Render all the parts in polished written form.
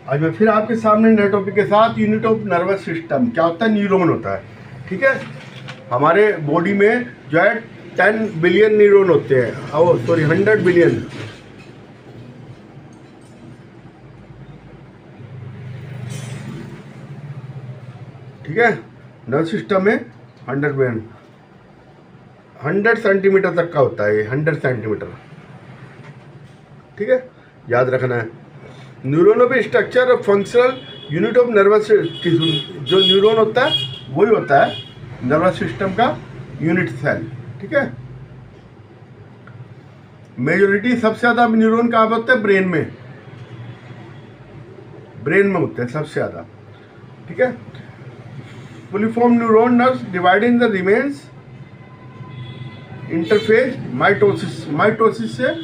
आज मैं फिर आपके सामने नए टॉपिक के साथ यूनिट ऑफ नर्वस सिस्टम क्या होता है, न्यूरॉन होता है। ठीक है, हमारे बॉडी में जो है 10 बिलियन न्यूरॉन होते हैं, 100 बिलियन। ठीक है, नर्वस सिस्टम में 100 बिलियन, 100 सेंटीमीटर तक का होता है ये, 100 सेंटीमीटर। ठीक है, याद रखना है। Neuron of structure of functional unit of nervous system, जो न्यूरॉन होता है वही होता है नर्वस सिस्टम का यूनिट सेल। ठीक है, मेजोरिटी सबसे ज़्यादा न्यूरॉन कहाँ पर होते हैं? ब्रेन में, ब्रेन में होते हैं सबसे ज़्यादा। ठीक है, fully form neuron nerves divided in the remains interface mitosis, mitosis से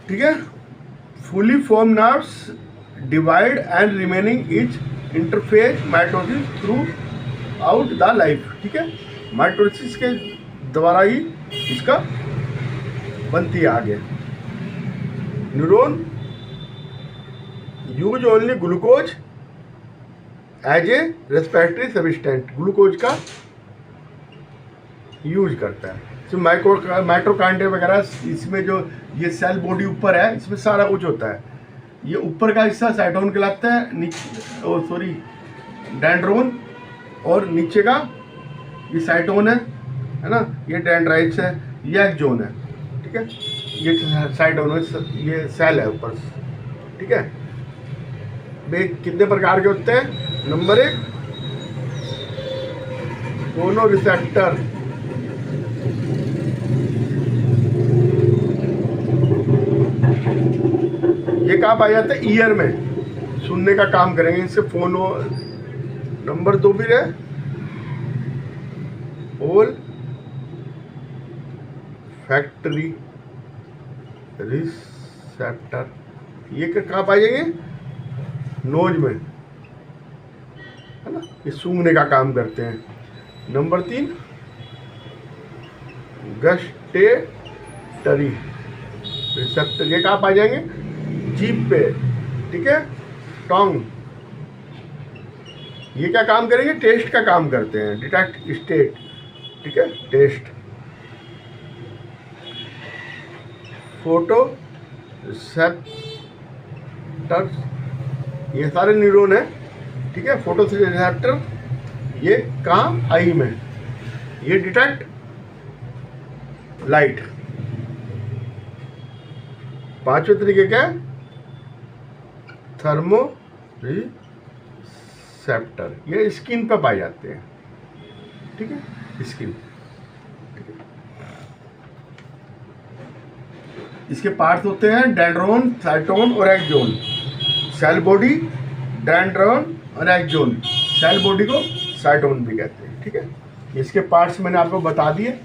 ठीक है, fully form nerves divide and remaining etch interface mitosis through out the life. ठीक है, माइटोसिस के द्वारा ही इसका बनती है आगे। Neuron use only glucose as a respiratory substance, glucose का यूज करता है। तो माइटोकॉन्ड्रिया वगैरह, इसमें जो ये सेल बॉडी ऊपर है, इसमें सारा कुछ होता है। ये ऊपर का हिस्सा साइटोन कहलाता है, नीचे डेंड्रोन, और नीचे का ये साइटोन है ना, ये डेंड्राइट्स है, ये एक्सोन है। ठीक है, ये साइटोन है, ये सेल है ऊपर। ठीक है, वे कितने प्रकार के होते हैं? नंबर 1 फोनो रिसेप्टर, ये कहाँ पाए जाते हैं? ईयर में, सुनने का काम करेंगे इससे फोनो। नंबर 2 भी है ओल फैक्ट्री रिसेप्टर, ये कहाँ पाए जाएंगे? नोज में, है ना, ये सूंघने का काम करते हैं। नंबर 3 गस्टेटरी रिसेप्टर, ये कहाँ पाए जाएंगे? जीभ पे। ठीक है, टोंग, ये क्या काम करेंगे? टेस्ट का काम करते हैं, डिटेक्ट स्टेट। ठीक है, टेस्ट। फोटो रिसेप्टर्स, ये सारे न्यूरॉन है। ठीक है, फोटो रिसेप्टर ये काम आई में, ये डिटेक्ट लाइट। पांचवें तरीके क्या है? थर्मो रिसेप्टर, ये स्किन पर पाए जाते हैं। ठीक है, स्किन। इसके पार्ट्स होते हैं डेंड्रोन, साइटोन और एक्सोन। सेल बॉडी डेंड्रोन और एक्सोन, सेल बॉडी को साइटोन भी कहते हैं। ठीक है, इसके पार्ट्स मैंने आपको बता दिए।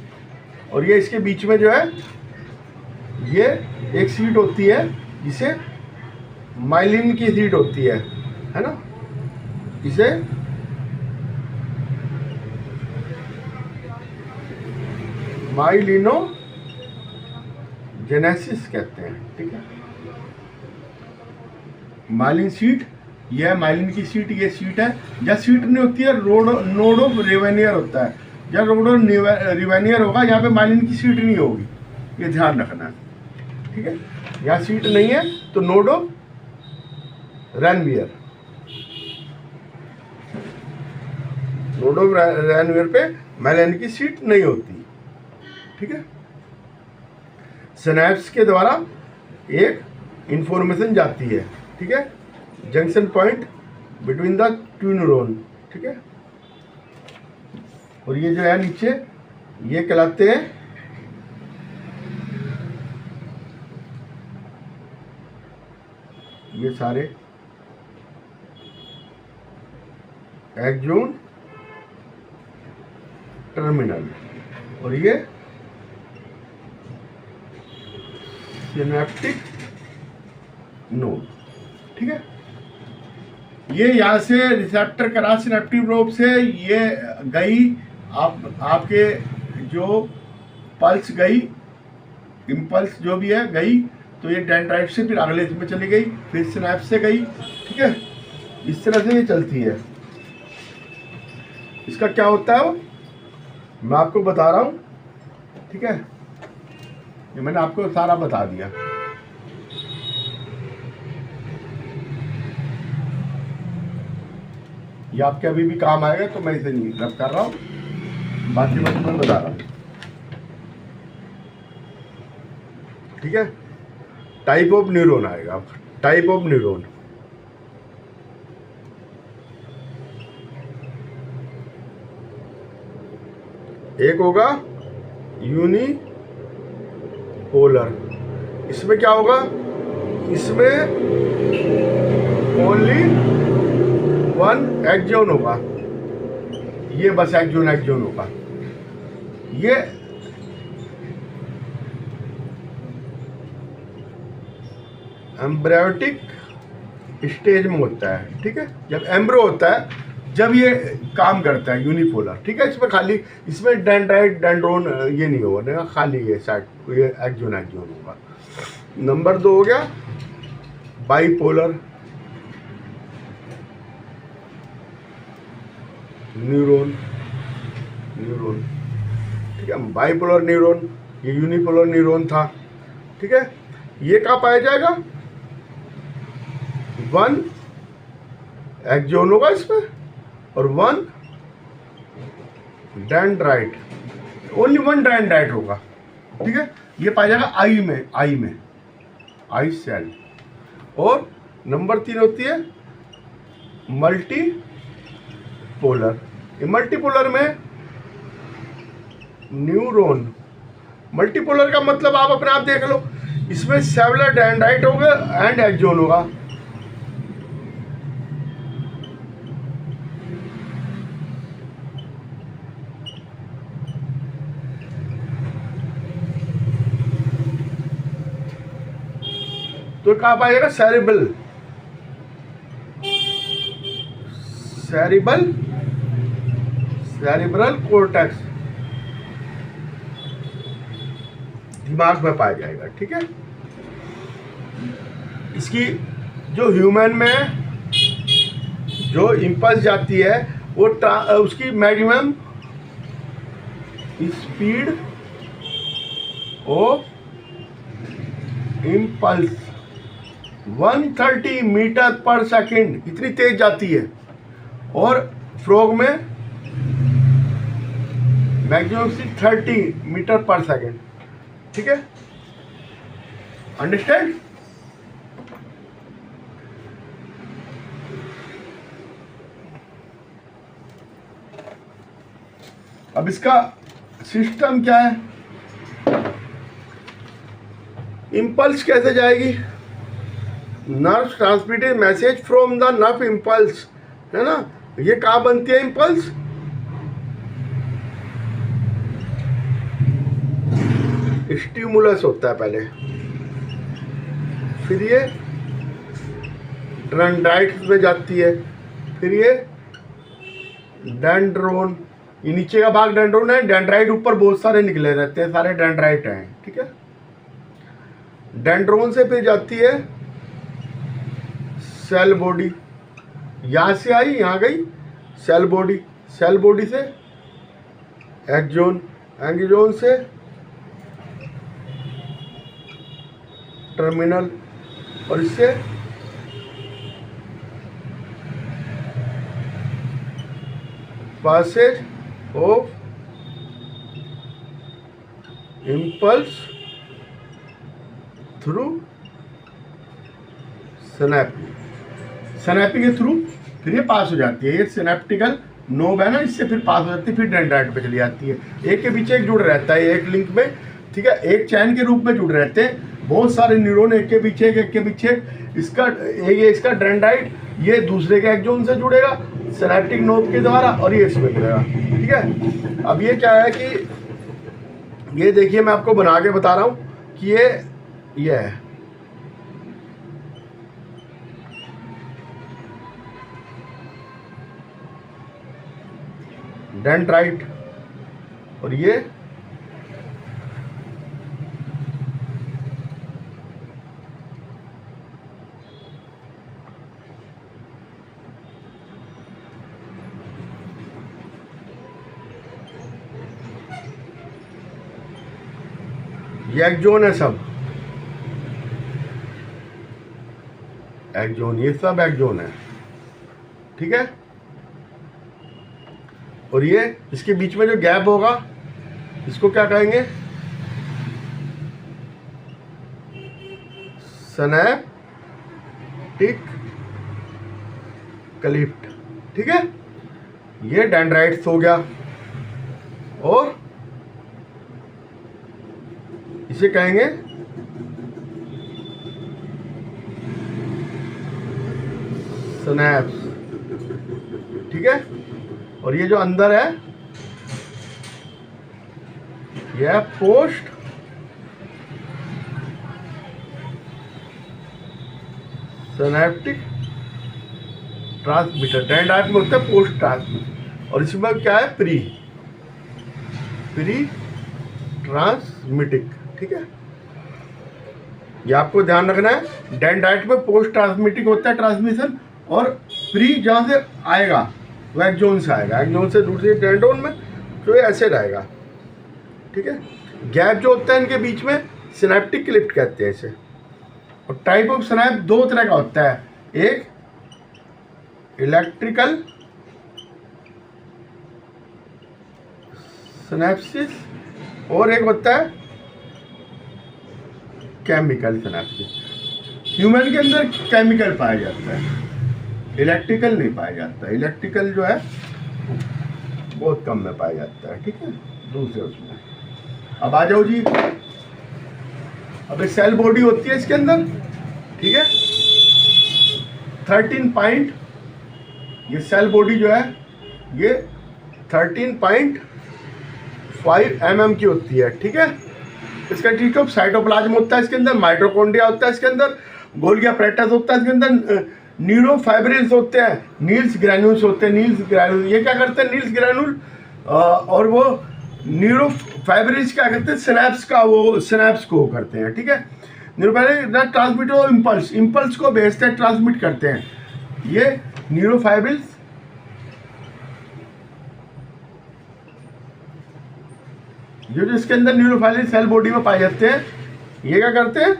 और ये इसके बीच में जो है ये एक सीट होती है, जिसे माइलिन की सीट होती है ना, इसे माइलिनोजेनेसिस कहते हैं। ठीक है, माइलिन सीट, यह माइलिन की सीट, ये सीट है। जब सीट नहीं होती है, नोड ऑफ रिवेनियर होता है। जब नोड ऑफ रिवेनियर होगा, यहाँ पे माइलिन की सीट नहीं होगी, ये ध्यान रखना है। ठीक है, यहाँ सीट नहीं है तो node of Ranvier, node of Ranvier पे माइलिन की सीट नहीं होती। ठीक है, सिनैप्स के द्वारा एक इंफॉर्मेशन जाती है। ठीक है, junction point between the two neuron. ठीक है, और ये जो है नीचे, ये कहलाते हैं ये सारे एक्सोन टर्मिनल, और ये सिनेप्टिक नोड। ठीक है, ये यहाँ से रिसेप्टर करा सिनेप्टिक नोड से ये गई आपके जो पल्स गई इम्पल्स जो भी है गई, तो ये डेंड्राइट से फिर अगले इसमें चली गई, फिर सिनैप्स से गई, ठीक है। इस तरह से ये चलती है। इसका क्या होता है वो मैं आपको बता रहा हूँ, ठीक है। ये मैंने आपको सारा बता दिया। ये आपके अभी भी काम आएगा, तो मैं इसे नहीं रब कर रहा हूँ, बाकी मैं तुम्हें बता रहा हूँ, ठीक है। टाइप ऑफ न्यूरॉन आएगा, टाइप ऑफ न्यूरॉन। एक होगा यूनिपोलर, इसमें क्या होगा, इसमें ओनली वन एक्सॉन होगा, ये बस एक्सॉन होगा। ये एम्ब्रियोटिक स्टेज में होता है, ठीक है। जब एम्ब्रो होता है, जब ये काम करता है यूनिपोलर, ठीक है। इसमें खाली, इसमें डेंड्राइट डेंड्रोन ये नहीं होगा, खाली ये साइड ये एक्सॉन होगा। नंबर 2 हो गया बाइपोलर न्यूरॉन, ठीक है। बाइपोलर न्यूरॉन, ये यूनिपोलर न्यूरॉन था, ठीक है। ये कहाँ पाया जाएगा, 1 एक्सॉन होगा इसमें और 1 डेंड्राइट, ओनली 1 डेंड्राइट होगा, ठीक है। ये पाया जाएगा आई सेल। और नंबर 3 होती है मल्टीपोलर। ये मल्टीपोलर में न्यूरॉन, मल्टीपोलर का मतलब आप अपने आप देख लो, इसमें सेवुलर डेंड्राइट होगा एंड एक्सॉन होगा। तो कहाँ पाएगा, सेरिब्रल कोर्टेक्स, दिमाग में पाया जाएगा, ठीक है। इसकी जो ह्यूमन में जो इम्पल्स जाती है, वो उसकी maximum speed of impulse 130 metre पर सेकंड, इतनी तेज जाती है। और फ्रॉग में मैक्सिमम 30 मीटर पर सेकंड, ठीक है। अंडरस्टैंड। अब इसका सिस्टम क्या है, इम्पल्स कैसे जाएगी, nerve transmitted message from the nerve impulse, है ना। ये कहाँ बनती है इम्पल्स, स्टिमुलस होता है पहले, फिर ये डेंड्राइट में जाती है, फिर ये डेंड्रोन, ये नीचे का भाग डेंड्रोन है, डेंड्राइट ऊपर बहुत सारे निकले रहते हैं, सारे डेंड्राइट हैं, ठीक है। डेंड्रोन से फिर जाती है सेल बॉडी, यहाँ से आई यहाँ गई सेल बॉडी, सेल बॉडी से एक्सॉन, एक्सॉन से टर्मिनल, और इससे passage of impulse through synapse, synaptic के थ्रू फिर ये पास हो जाती है, ये सिनेप्टिकल नोब है ना, इससे फिर पास हो जाती है, फिर डेंड्राइट पे चली जाती है। एक के पीछे एक जुड़ रहता है, एक लिंक में, ठीक है, एक चैन के रूप में जुड़ रहते हैं बहुत सारे न्यूरॉन, एक के पीछे एक के पीछे। इसका ये इसका डेंड्राइट ये दूसरे के एक्सॉन से जुड़ेगा सिनेप्टिक नोब के द्वारा, और ये इसमें जुड़ेगा, ठीक है। अब ये क्या है कि ये देखिए मैं आपको बना के बता रहा हूँ कि ये है डेंड्राइट, और ये ये एक्सोन है सब, एक्सोन, ये सब एक्सोन है, ठीक है। और ये इसके बीच में जो गैप होगा इसको क्या कहेंगे, सिनैप्टिक क्लिफ्ट, ठीक है। ये डेंड्राइट्स हो गया, और इसे कहेंगे सिनैप्स, ठीक है। और ये जो अंदर है ये है पोस्ट सिनैप्टिक ट्रांसमीटर, डेंड्राइट में होता है पोस्ट ट्रांसमीटर, और इसमें क्या है, प्री ट्रांसमिटिक, ठीक है। ये आपको ध्यान रखना है, डेंड्राइट में पोस्ट ट्रांसमिटिक होता है ट्रांसमिशन, और प्री जहाँ से आएगा वो एक्सोन से आएगा, एक्सोन से दूसरे डेंड्रोन में, तो ये ऐसे रहेगा, ठीक है। गैप जो होता है इनके बीच में सिनैप्टिक क्लिफ्ट कहते हैं इसे। और टाइप ऑफ सिनैप्स दो तरह का होता है, एक इलेक्ट्रिकल सिनैप्सिस और एक होता है केमिकल सिनैप्सिस। ह्यूमन के अंदर केमिकल पाया जाता है, इलेक्ट्रिकल नहीं पाया जाता। इलेक्ट्रिकल जो है बहुत कम में पाया जाता है, ठीक है, दूसरे उसमें। अब आ जाओ जी, अब एक सेल बॉडी होती है इसके अंदर, ठीक है, 13 पॉइंट, ये सेल बॉडी जो है ये 13.5 mm की होती है, ठीक है। इसका ठीक है, साइटोप्लाज्म होता है इसके अंदर, माइटोकॉन्ड्रिया होता है इसके अंदर, गोल्गी अपैरेटस होता है इसके अंदर, न्यूरोफाइब्रिल्स होते हैं, नील्स ग्रैन्यूल्स होते हैं, नील्स ग्रैन्यूल ये क्या करते हैं, नील्स ग्रैन्यूल, और वो न्यूरोफाइब्रिल्स क्या करते हैं, सिनैप्स का वो सिनैप्स को करते हैं, ठीक है। न्यूरोफाइब्रिल्स ट्रांसमिट और इम्पल्स, इम्पल्स को भेजते हैं, ट्रांसमिट करते हैं। ये न्यूरोफाइब्रिल्स जो इसके अंदर न्यूरोफाइब्रिल सेल बॉडी में पाए जाते हैं, ये क्या करते हैं,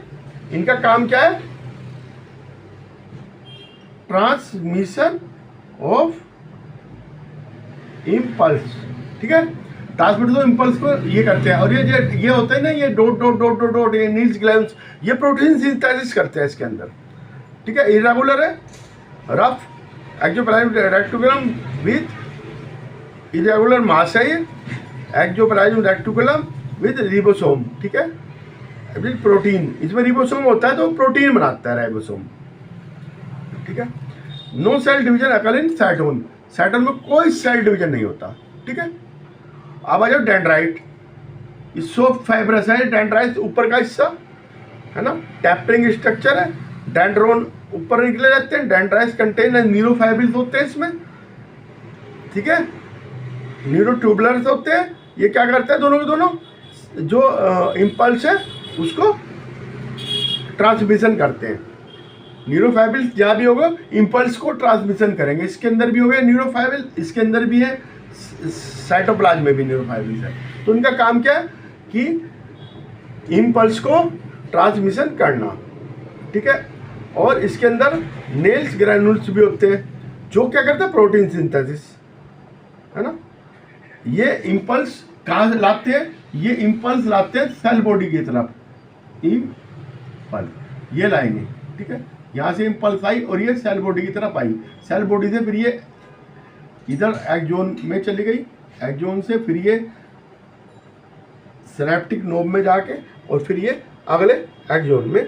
इनका काम क्या है, ट्रांसमिशन ऑफ इम्पल्स, ठीक है। ट्रांसमिशन ऑफ इम्पल्स को ये करते हैं। और ये होते हैं ना, ये dot dot dot dot dot, ये नील्स ग्लैंड्स, ये प्रोटीन सिंथेसिस करते हैं इसके अंदर, ठीक है। इरेगुलर है, rough endoplasmic reticulum with irregular mass है, ये एक्सोप्लाज्म रेक्टिकुलम विथ रिबोसोम, ठीक है। प्रोटीन, इसमें रिबोसोम होता है तो प्रोटीन बनाता है रिबोसोम, ठीक है। नो सेल डिवीजन अकर इन साइटोन, साइटोन में कोई सेल डिवीजन नहीं होता, ठीक है। अब आ जाओ डेंड्राइट, इसो फाइब्रस है डेंड्राइट, ऊपर का हिस्सा है ना, टैपरिंग स्ट्रक्चर है, डेंड्रोन ऊपर निकले रहते हैं, डेंड्राइट्स कंटेन न्यूरोफाइब्रिल्स होते हैं इसमें, ठीक है, न्यूरोट्यूबुलर्स होते हैं। ये क्या करते हैं, दोनों के दोनों जो इम्पल्स है उसको ट्रांसमिशन करते हैं। न्यूरोफाइब्रिल्स जहाँ भी होगा इम्पल्स को ट्रांसमिशन करेंगे, इसके अंदर भी हो गया न्यूरोफाइब्रिल, इसके अंदर भी है, साइटोप्लाज्म में भी न्यूरोफाइब्रिल्स है। तो उनका काम क्या है कि इम्पल्स को ट्रांसमिशन करना, ठीक है। और इसके अंदर नेल्स ग्रैन्यूल्स भी होते हैं जो क्या करते हैं, प्रोटीन सिंथेसिस, है ना। ये इम्पल्स कहाँ से लाते हैं, ये इम्पल्स लाते हैं सेल बॉडी की तरफ, इम्पल्स ये लाएंगे, ठीक है। यहाँ से इम्पल्स आई और ये सेल बॉडी की तरफ आई, सेल बॉडी से फिर ये इधर एक्सोन में चली गई, एक्सोन से फिर ये सिनैप्टिक नोब में जाके और फिर ये अगले एक्सोन में,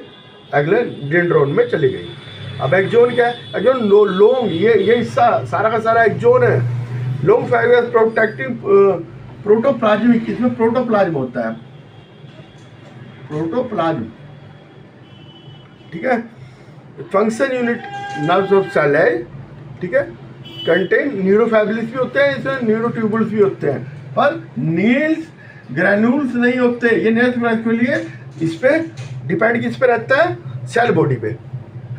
अगले डेंड्रोन में चली गई। अब एक्सोन क्या है, एक्सोन लॉन्ग, ये हिस्सा सारा का सारा एक्सोन है, लॉन्ग फाइबर प्रोटेक्टिव प्रोटोप्लाज्मिक, इसमें प्रोटोप्लाज्म होता है, प्रोटोप्लाज्म, ठीक है। Function unit nerves of cell है, ठीक है। कंटेन न्यूरोफाइब्रिल्स भी होते हैं, इसमें न्यूरोट्यूबुल्स भी होते हैं, पर नील्स ग्रैन्यूल्स नहीं होते। ये नेल्स ग्रैन्यूल्स के लिए इस पे डिपेंड किस पे रहता है, सेल बॉडी पे,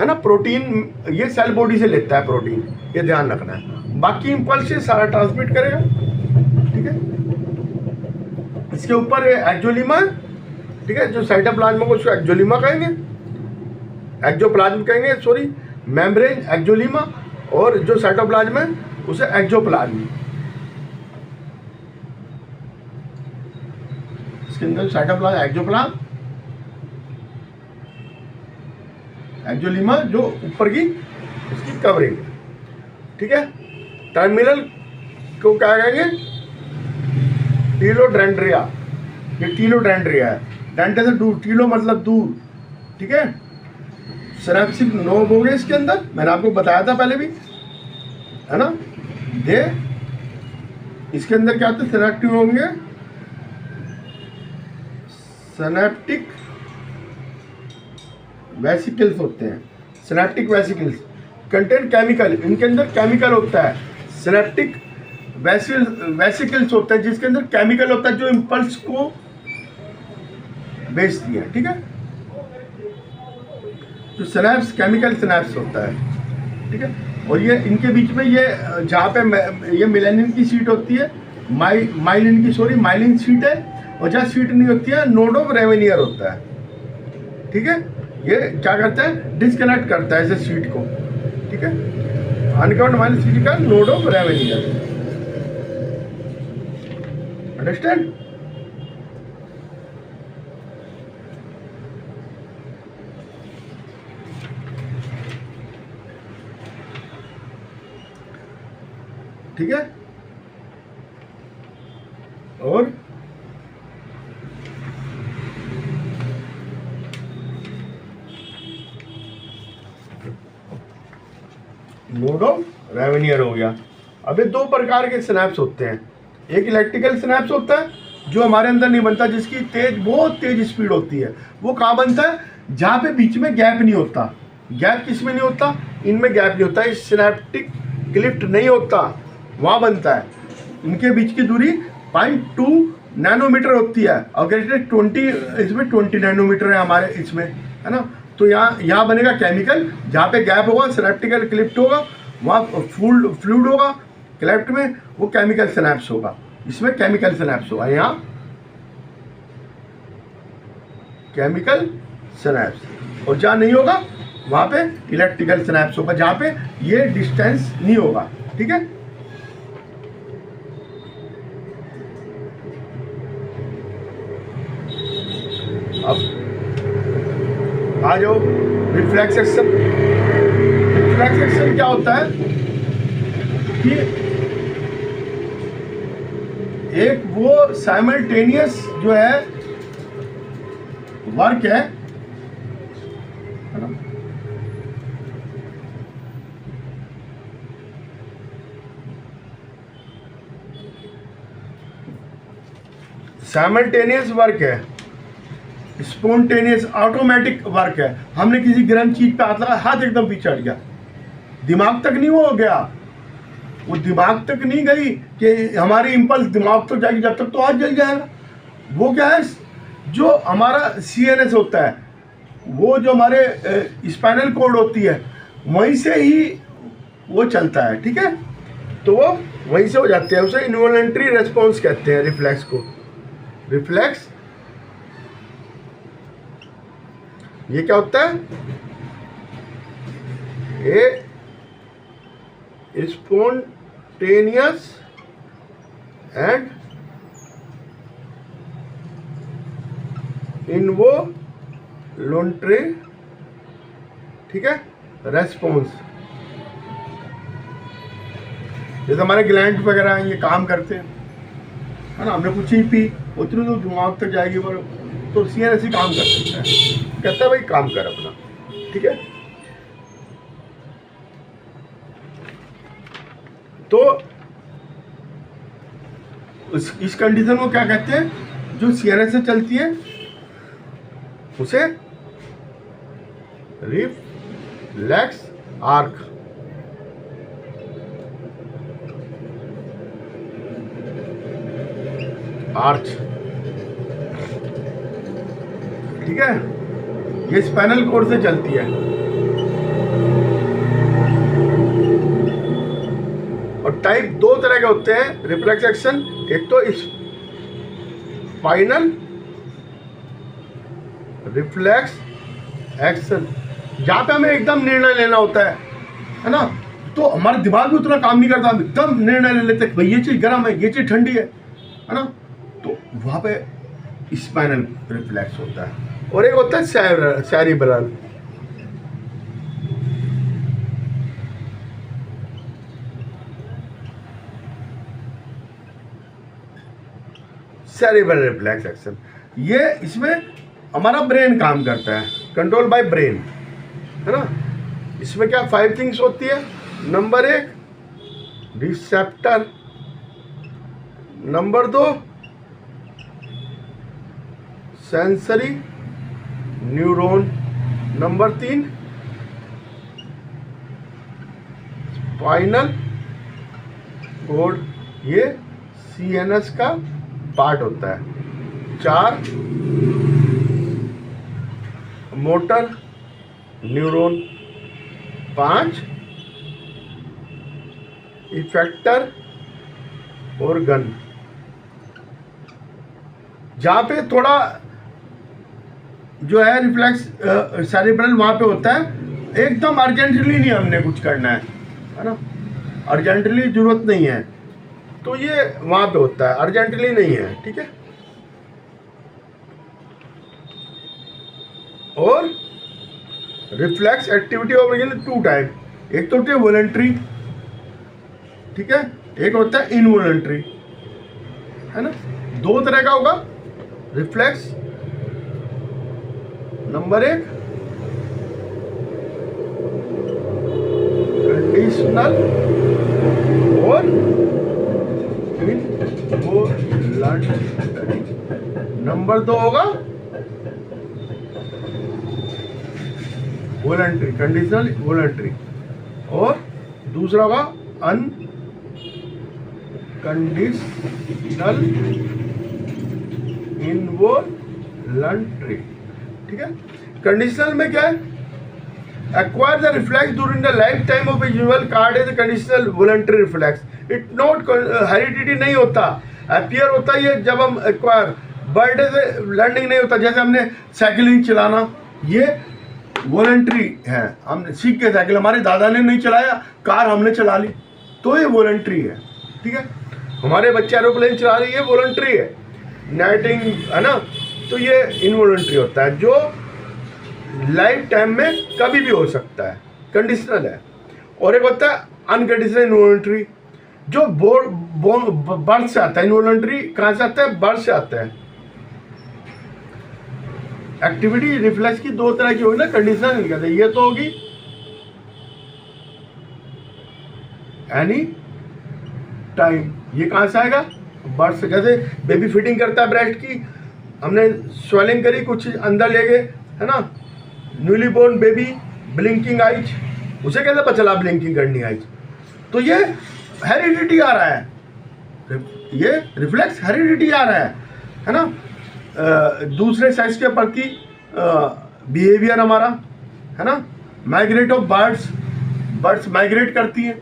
है ना। प्रोटीन ये सेल बॉडी से लेता है प्रोटीन, ये ध्यान रखना है। बाकी इम्पल्स से सारा ट्रांसमिट करेगा, ठीक है। इसके ऊपर एक्सोलीमा ठीक है। जो साइटोप्लाज्म को उसको एक्सोलीमा कहेंगे, एक्सोप्लाज्म कहेंगे, सॉरी, मेम्ब्रेन एक्सोलीमा, और जो साइटोप्लाज्म है उसे एक्सोप्लाज्म। इसके अंदर साइटोप्लाज्म, एक्सोप्लाज्म, एक्सोलीमा जो ऊपर की इसकी कवरिंग, ठीक है। टर्मिनल को क्या कहेंगे, टीलोडेंड्रिया, ये टीलोडेंड्रिया है, डेंड्रे से दूर, टीलो मतलब दूर, ठीक है। सिनेप्टिक नोब हो गए इसके अंदर, मैंने आपको बताया था पहले भी, है ना। ये इसके अंदर क्या होता है, सिनेप्टिक होंगे, सिनेप्टिक वेसिकल्स होते हैं, सिनेप्टिक वेसिकल्स कंटेन केमिकल, इनके अंदर केमिकल होता है। सिनेप्टिक वेसिकल्स होते हैं जिसके अंदर केमिकल होता है जो इम्पल्स को भेजती है, ठीक है। जो सिनेप्स, केमिकल सिनेप्स होता है, ठीक है। और ये इनके बीच में ये जहाँ पे ये मेलानिन की शीट होती है, माइलिन की, सॉरी, माइलिन शीट है, और जहाँ शीट नहीं होती है नोड ऑफ रेवेनियर होता है, ठीक है। ये क्या करता है, डिस्कनेक्ट करता है इसे शीट को, ठीक है। अनकवर्ड माइलिन शीट का नोड ऑफ रेवेनियर, अंडरस्टैंड। ठीक है। और नोड ऑफ रेवेनियर हो गया। अबे दो प्रकार के सिनेप्स होते हैं, एक इलेक्ट्रिकल सिनेप्स होता है जो हमारे अंदर नहीं बनता, जिसकी बहुत तेज स्पीड होती है। वो कहाँ बनता है, जहाँ पे बीच में गैप नहीं होता। गैप किस में नहीं होता, इनमें गैप नहीं होता, इस सिनेप्टिक क्लिफ्ट नहीं होता, वहाँ बनता है। इनके बीच की दूरी 0.2 नैनोमीटर होती है, अगर 20, इसमें 20 नैनोमीटर है हमारे इसमें, है ना। तो यहाँ बनेगा केमिकल, जहाँ पे गैप होगा सिनेप्टिकल क्लिफ्ट होगा, वहाँ फ्लूइड होगा, क्लेफ्ट में वो केमिकल सिनेप्स होगा, इसमें केमिकल सिनेप्स होगा, यहाँ केमिकल सिनेप्स। और जहाँ नहीं होगा वहाँ पे इलेक्ट्रिकल सिनेप्स होगा, जहाँ पे ये डिस्टेंस नहीं होगा, ठीक है। अब आ जाओ रिफ्लेक्स एक्शन। रिफ्लेक्स एक्शन क्या होता है कि एक वो साइमल्टेनियस जो है वर्क है ना, साइमल्टेनियस वर्क है, स्पॉन्टेनियस ऑटोमेटिक वर्क है। हमने किसी गर्म चीज पे हाथ लगाया, हाथ एकदम पीछे हट गया, दिमाग तक नहीं हो गया, वो दिमाग तक नहीं गई कि हमारी इंपल्स दिमाग तक जाएगी, जब तक तो हाथ जल जाएगा। वो क्या है, जो हमारा CNS होता है, वो जो हमारे स्पाइनल कॉर्ड होती है, वहीं से ही वो चलता है, ठीक है। तो वो वहीं से हो जाते हैं, उसे इनवॉलंटरी रेस्पॉन्स कहते हैं रिफ्लेक्स को। रिफ्लेक्स ये क्या होता है, ये स्पॉन्टेनियस एंड इनवॉलंटरी, ठीक है, रेस्पॉन्स। जैसे हमारे ग्लैंड वगैरह ये काम करते हैं, है ना, हमने कुछ चीज पी, उतनी तो दिमाग तक जाएगी, पर तो CNS ही काम कर सकता है, कहता है भाई काम कर अपना, ठीक है। तो इस कंडीशन को क्या कहते हैं, जो CNS से चलती है उसे रिफ्लेक्स आर्क, आर्च, ठीक है। ये स्पाइनल कॉर्ड से चलती है। और टाइप दो तरह के होते हैं रिफ्लेक्स एक्शन, एक तो स्पाइनल रिफ्लेक्स एक्शन, जहाँ पे हमें एकदम निर्णय लेना होता है ना, तो हमारा दिमाग भी उतना काम नहीं करता, हम एकदम निर्णय ले लेते हैं भाई ये चीज़ गर्म है, ये चीज़ ठंडी है ना, तो वहाँ पे स्पाइनल रिफ्लेक्स होता है। और एक होता है सेरिब्रल। सेरिब्रल रिफ्लेक्स एक्शन, ये इसमें हमारा ब्रेन काम करता है, कंट्रोल बाय ब्रेन, है ना। इसमें क्या 5 थिंग्स होती है। Number 1 receptor, number 2 sensory neuron, number 3 spinal cord, ये सीएनएस का पार्ट होता है। 4 मोटर न्यूरॉन, 5 इफेक्टर ऑर्गन। जहाँ पे थोड़ा जो है रिफ्लेक्स सेरिब्रल वहाँ पे होता है, एकदम अर्जेंटली नहीं हमने कुछ करना है ना, अर्जेंटली जरूरत नहीं है, तो ये वहाँ पे होता है, अर्जेंटली नहीं है, ठीक है। और रिफ्लेक्स एक्टिविटी ऑफ 2 टाइप, एक तो होती है वॉलंटरी, ठीक है, एक होता है इनवॉलंटरी, है ना। 2 तरह का होगा रिफ्लेक्स। नंबर 1 कंडीशनल और इनवॉलंटरी। नंबर 2 होगा वॉलंटरी, कंडीशनल वॉलंटरी, और दूसरा होगा अनकंडीशनल इनवॉलंटरी, ठीक है। कंडीशनल में क्या है, acquire the reflex during the life time of A usual card is conditional voluntary reflex, it not heredity नहीं होता, अपीयर होता है ये जब हम एक्वायर, बर्थडे से लर्निंग नहीं होता। जैसे हमने साइकिलिंग चलाना, ये वॉलंटरी है, हमने सीख के साइकिल, हमारे दादा ने नहीं चलाया, कार हमने चला ली, तो ये वॉलंटरी है, ठीक है। हमारे बच्चे एरोप्लेन चला रहे, ये वॉलंटरी है। नाइटिंग, है ना, तो ये इनवॉलंटरी होता है, जो लाइफ टाइम में कभी भी हो सकता है, कंडीशनल है। और एक होता है अनकंडीशनल इनवॉलंटरी, जो बर्थ से आता है। इनवॉलंटरी कहाँ से आता है, बर्थ से आता है। एक्टिविटी रिफ्लेक्स की 2 तरह की होगी ना, कंडीशनल नहीं कहते, ये तो होगी एनी टाइम, ये कहाँ से आएगा, बर्थ से। जैसे बेबी फीडिंग करता है ब्रेस्ट की, हमने स्वेलिंग करी, कुछ अंदर ले गए, है ना, newly born baby blinking eyes, उसे कैसे पता चला ब्लिंकिंग करनी आइज, तो ये हेरिडिटी आ रहा है, ये रिफ्लेक्स हेरिडिटी आ रहा है ना। दूसरे सेक्स के प्रति बिहेवियर हमारा, है ना। माइग्रेट ऑफ बर्ड्स माइग्रेट करती हैं,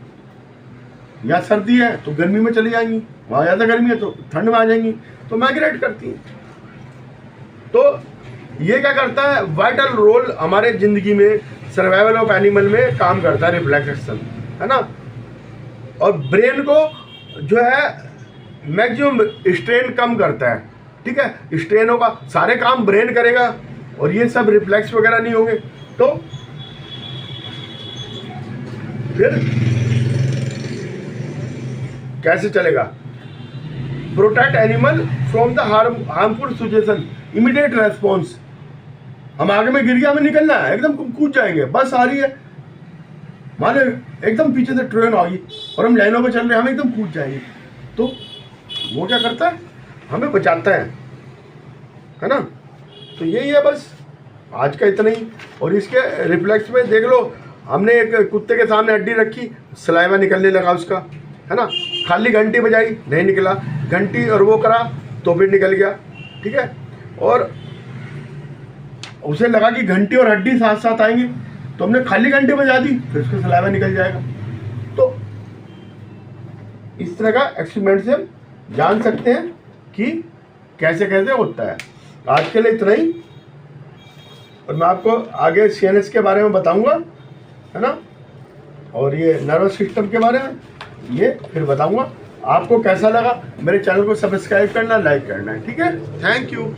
यहाँ सर्दी है तो गर्मी में चली जाएंगी, वहाँ ज़्यादा गर्मी है तो ठंड में आ जाएंगी, तो माइग्रेट करती हैं। तो ये क्या करता है, वाइटल रोल हमारे ज़िंदगी में, सर्वाइवल ऑफ एनिमल में काम करता है रिफ्लेक्स एक्शन, है ना। और ब्रेन को जो है मैक्सिमम स्ट्रेन कम करता है, ठीक है। स्ट्रेन होगा, सारे काम ब्रेन करेगा, और ये सब रिफ्लेक्स वगैरह नहीं होंगे, तो फिर कैसे चलेगा। Protect animal from the harmful situation, immediate response. हम आगे में गिर गया, हमें निकलना है, एकदम कूद जाएंगे, बस आ रही है, माने एकदम पीछे से ट्रेन आ गई और हम लाइनों पे चल रहे हैं, हम एकदम कूद जाएंगे, तो वो क्या करता है, हमें बचाता है ना। तो यही है बस आज का इतना ही। और इसके रिफ्लेक्स में देख लो, हमने एक कुत्ते के सामने हड्डी रखी, सलाइवा निकलने लगा उसका, है ना। खाली घंटी बजाई, नहीं निकला, घंटी और वो करा तो फिर निकल गया, ठीक है। और उसे लगा कि घंटी और हड्डी साथ साथ आएंगे, तो हमने खाली घंटी बजा दी, फिर उसका सलाइवा निकल जाएगा। तो इस तरह का एक्सपेरिमेंट से हम जान सकते हैं कि कैसे कैसे होता है। आज के लिए इतना ही। और मैं आपको आगे CNS के बारे में बताऊंगा, है ना, और ये नर्वस सिस्टम के बारे में ये फिर बताऊंगा। आपको कैसा लगा मेरे चैनल को सब्सक्राइब करना, लाइक करना है, ठीक है। Thank you.